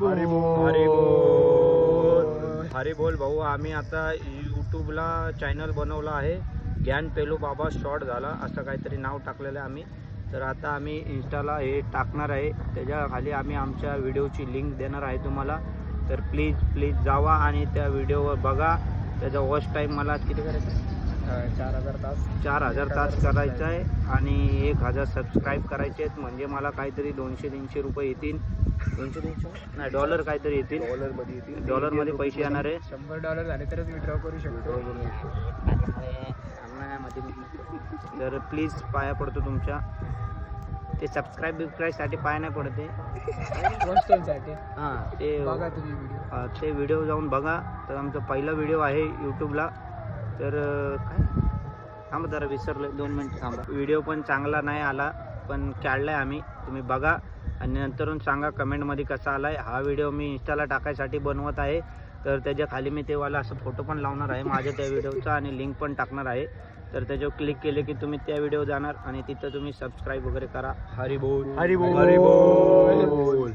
बोल हरी बोल. हरी बोल भाऊ. आम्ही आता यूट्यूबला चॅनल बनवला आहे, ज्ञान पेलू बाबा शॉर्ट झाला असं काहीतरी नाव टाकलेलं आहे आम्ही. तर आता आम्ही इंस्टाला हे टाकणार आहे, त्याच्या खाली आम्ही आमच्या व्हिडिओची लिंक देणार आहे तुम्हाला. तर प्लीज जावा आणि त्या व्हिडिओवर बघा. त्याचा वॉच टाईम मला किती करायचा आहे? 4,000 तास करायचा आहे आणि 1,000 सबस्क्राईब करायचे आहेत. म्हणजे मला काहीतरी 200-300 रुपये येतील. 200 नाही, डॉलर काहीतरी येतील. डॉलरमध्ये पैसे येणार आहे. $100 झाले तरच विड्रॉ करू शकतो. तर प्लीज पाया पडतो तुमच्या. ते सबस्क्राईबसाठी पाया नाही पडते. हां, ते बघा तुम्ही व्हिडिओ. ते व्हिडिओ जाऊन बघा. तर आमचा पहिला व्हिडिओ आहे यूट्यूबला. तर काय थांबा जरा, विसरलं, 2 मिनिट थांबा. व्हिडिओ पण चांगला नाही आला, पण काढला आहे आम्ही. तुम्ही बघा आणि नंतरून सांगा कमेंटमध्ये कसा आला आहे. हा व्हिडिओ मी इंस्टाला टाकायसाठी बनवत आहे. तर त्याच्या खाली मी तेवाला असं फोटो पण लावणार आहे माझ्या त्या व्हिडिओचा आणि लिंक पण टाकणार आहे. तर त्याच्यावर क्लिक केले की तुम्ही त्या व्हिडिओ जाणार आणि तिथं तुम्ही सबस्क्राईब वगैरे करा. हरी बोल. हरी बोल.